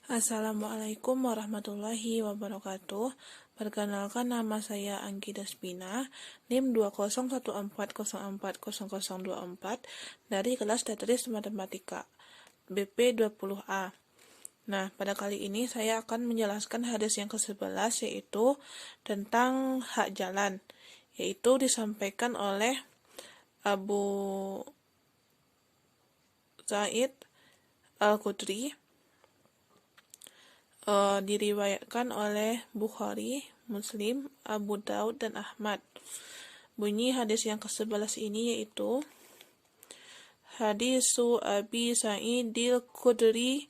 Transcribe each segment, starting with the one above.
Assalamualaikum warahmatullahi wabarakatuh. Perkenalkan, nama saya Anggi Desbina, NIM 20140400024 dari kelas Tetris Matematika BP 20A. Nah, pada kali ini saya akan menjelaskan hadis yang ke-11, yaitu tentang hak jalan, yaitu disampaikan oleh Abu Sa'id Al-Khudri. Diriwayatkan oleh Bukhari, Muslim, Abu Daud, dan Ahmad. Bunyi hadis yang ke-11 ini yaitu Hadisu Abi Sa'idil Khudri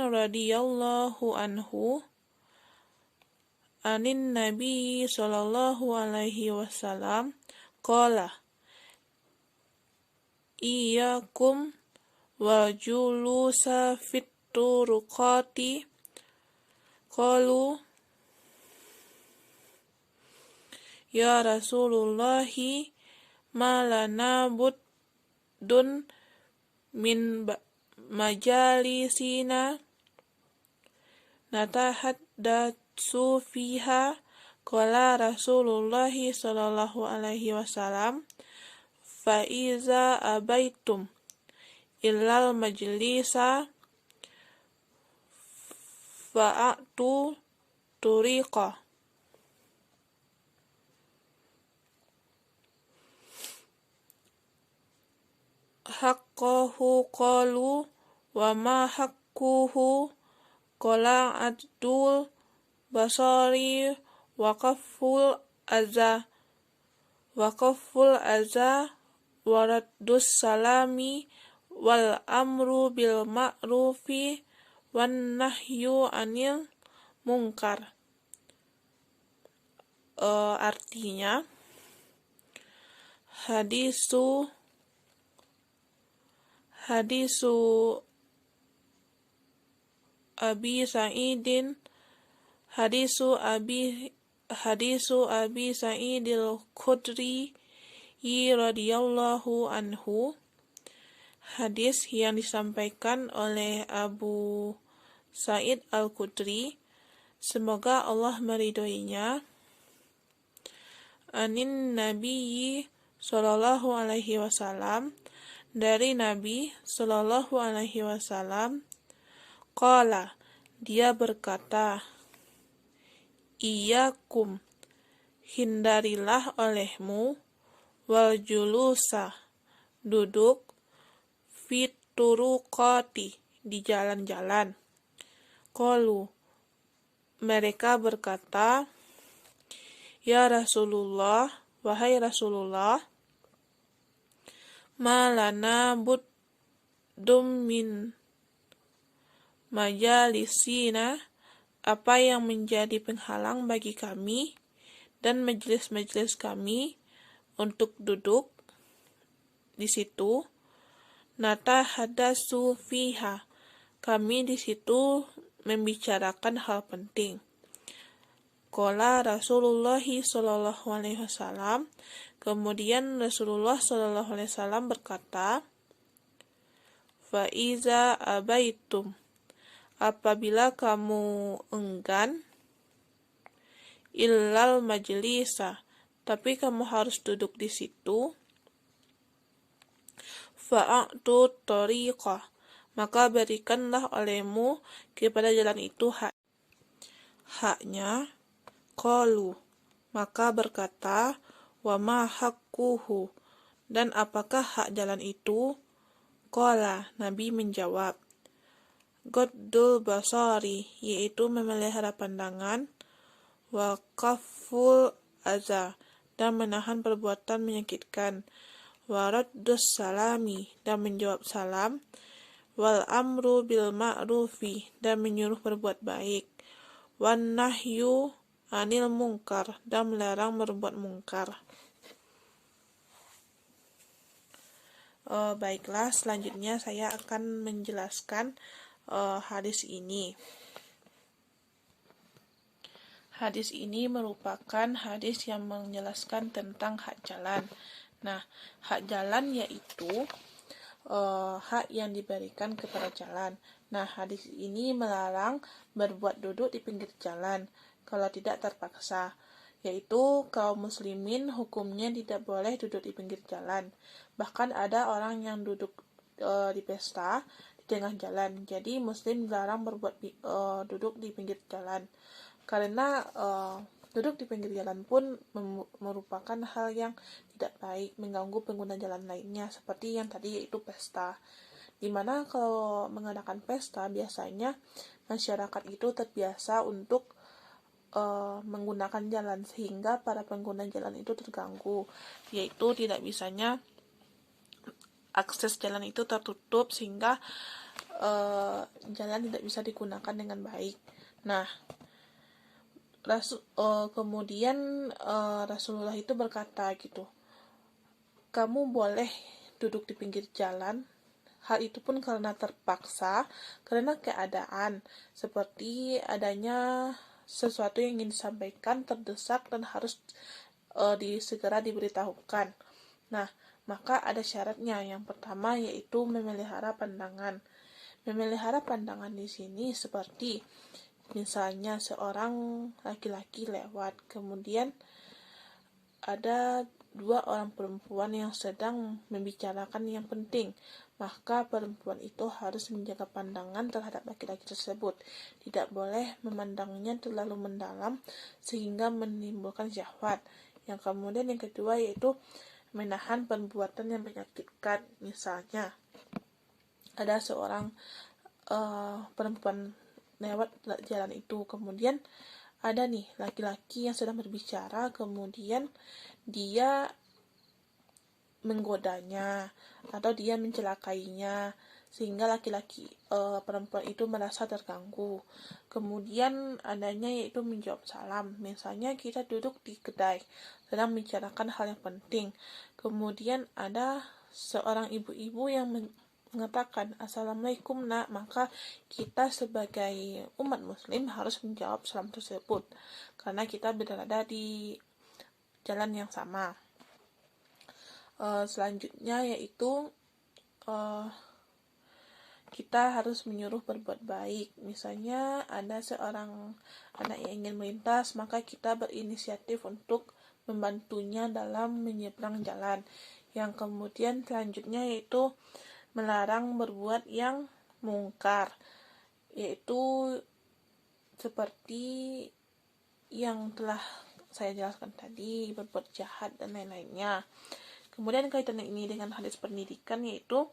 radhiyallahu anhu anin Nabi sallallahu alaihi wasallam qala iyyakum wa julusa fit turuqati qalu ya Rasulullahi ma lana buddun min majalisina natahaddatsu fiha qala Rasulullahi sallallahu alaihi wasallam fa iza abaitum illal majlisa fa'atu turiqa. Haqqahu qalu wa ma haqquhu qala adul basari wa kaful aza wa raddus salami wal amru bil ma'rufi wan nahyu anil munkar. Artinya, hadisu Abi Sa'idin Sa'idil Khudri radhiyallahu anhu. Hadis yang disampaikan oleh Abu Sa'id Al-Khudri, semoga Allah meridhoinya, anin Nabi sallallahu alaihi wasallam, dari Nabi sallallahu alaihi wasallam, qala, dia berkata, iyyakum, hindarilah olehmu, wal julusa, duduk, fit turuqati, di jalan-jalan. Qalu, mereka berkata, ya Rasulullah, wahai Rasulullah, ma lana buddum min majalisina, apa yang menjadi penghalang bagi kami dan majelis-majelis kami untuk duduk di situ. Natahaddatsu fiha, kami di situ membicarakan hal penting. Qala Rasulullah sallallahu alaihi wasallam, kemudian Rasulullah sallallahu alaihi wasallam berkata, fa iza abaitum, apabila kamu enggan, illal majlisa, tapi kamu harus duduk di situ, fa'atu tariqah, maka berikanlah olehmu kepada jalan itu haknya. Qalu, maka berkata, wa ma haqquhu, dan apakah hak jalan itu? Qala, Nabi menjawab, ghaddul basari, yaitu memelihara pandangan, wa kaful aza, dan menahan perbuatan menyakitkan, wa raddus salami, dan menjawab salam, wal amru bil ma'rufi, dan menyuruh berbuat baik, wan nahyu anil munkar, dan melarang berbuat mungkar. Baiklah, selanjutnya saya akan menjelaskan hadis ini. Hadis ini merupakan hadis yang menjelaskan tentang hak jalan. Nah, hak jalan yaitu hak yang diberikan kepada jalan. Nah, hadis ini melarang berbuat duduk di pinggir jalan kalau tidak terpaksa, yaitu kaum muslimin hukumnya tidak boleh duduk di pinggir jalan. Bahkan ada orang yang duduk di pesta di tengah jalan. Jadi muslim dilarang duduk di pinggir jalan. Karena duduk di pinggir jalan pun merupakan hal yang tidak baik, mengganggu pengguna jalan lainnya, seperti yang tadi yaitu pesta. Dimana kalau mengadakan pesta, biasanya masyarakat itu terbiasa untuk menggunakan jalan, sehingga para pengguna jalan itu terganggu, yaitu tidak bisanya akses jalan itu tertutup, sehingga jalan tidak bisa digunakan dengan baik. Nah, kemudian Rasulullah itu berkata gitu, kamu boleh duduk di pinggir jalan, hal itu pun karena terpaksa, karena keadaan, seperti adanya sesuatu yang ingin disampaikan, terdesak dan harus segera diberitahukan. Nah, maka ada syaratnya. Yang pertama yaitu memelihara pandangan. Memelihara pandangan di sini seperti misalnya seorang laki-laki lewat, kemudian ada dua orang perempuan yang sedang membicarakan yang penting, maka perempuan itu harus menjaga pandangan terhadap laki-laki tersebut. Tidak boleh memandangnya terlalu mendalam sehingga menimbulkan syahwat. Yang kemudian yang kedua yaitu menahan perbuatan yang menyakitkan. Misalnya ada seorang perempuan lewat jalan itu, kemudian ada nih laki-laki yang sedang berbicara, kemudian dia menggodanya atau dia mencelakainya, sehingga perempuan itu merasa terganggu. Kemudian adanya yaitu menjawab salam. Misalnya kita duduk di kedai sedang membicarakan hal yang penting, kemudian ada seorang ibu-ibu yang mengatakan assalamualaikum nak, maka kita sebagai umat muslim harus menjawab salam tersebut karena kita berada di jalan yang sama. Selanjutnya yaitu kita harus menyuruh berbuat baik. Misalnya ada seorang anak yang ingin melintas, maka kita berinisiatif untuk membantunya dalam menyeberang jalan. Yang kemudian selanjutnya yaitu melarang berbuat yang mungkar, yaitu seperti yang telah saya jelaskan tadi, berbuat jahat dan lain-lainnya. Kemudian kaitan ini dengan hadis pendidikan, yaitu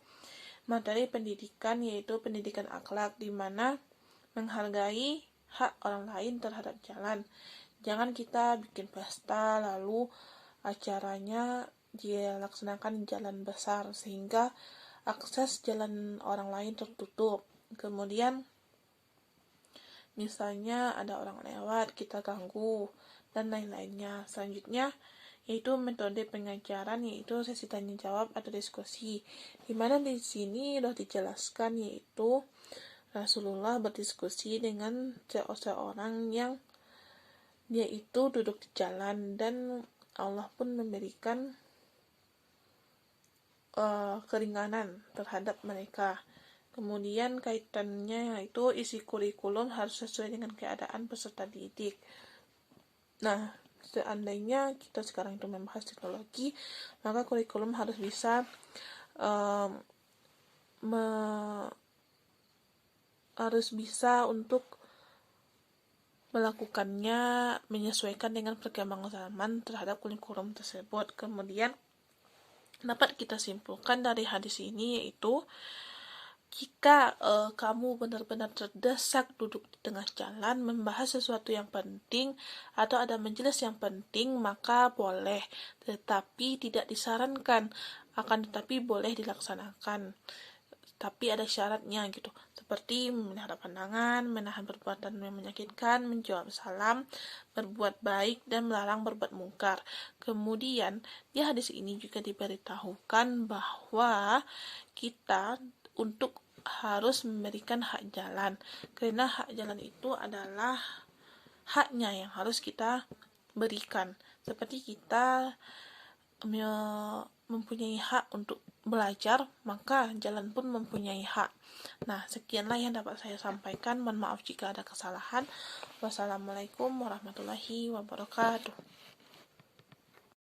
materi pendidikan, yaitu pendidikan akhlak, di mana menghargai hak orang lain terhadap jalan. Jangan kita bikin pesta lalu acaranya dilaksanakan di jalan besar sehingga akses jalan orang lain tertutup. Kemudian misalnya ada orang lewat, kita ganggu dan lain-lainnya. Selanjutnya yaitu metode pengajaran, yaitu sesi tanya jawab atau diskusi, di mana di sini sudah dijelaskan yaitu Rasulullah berdiskusi dengan seorang yang dia itu duduk di jalan, dan Allah pun memberikan keringanan terhadap mereka. Kemudian kaitannya yaitu isi kurikulum harus sesuai dengan keadaan peserta didik. Nah, seandainya kita sekarang itu membahas teknologi, maka kurikulum harus bisa untuk melakukannya menyesuaikan dengan perkembangan zaman terhadap kurikulum tersebut. Kemudian dapat kita simpulkan dari hadis ini yaitu jika kamu benar-benar terdesak duduk di tengah jalan membahas sesuatu yang penting atau ada majelis yang penting, maka boleh, tetapi tidak disarankan, akan tetapi boleh dilaksanakan. Tapi ada syaratnya gitu, seperti memelihara pandangan, menahan perbuatan yang menyakitkan, menjawab salam, berbuat baik, dan melarang berbuat mungkar. Kemudian di hadis ini juga diberitahukan bahwa kita untuk harus memberikan hak jalan, karena hak jalan itu adalah haknya yang harus kita berikan. Seperti kita mempunyai hak untuk belajar, maka jalan pun mempunyai hak. Nah, sekianlah yang dapat saya sampaikan. Mohon maaf jika ada kesalahan. Wassalamualaikum warahmatullahi wabarakatuh.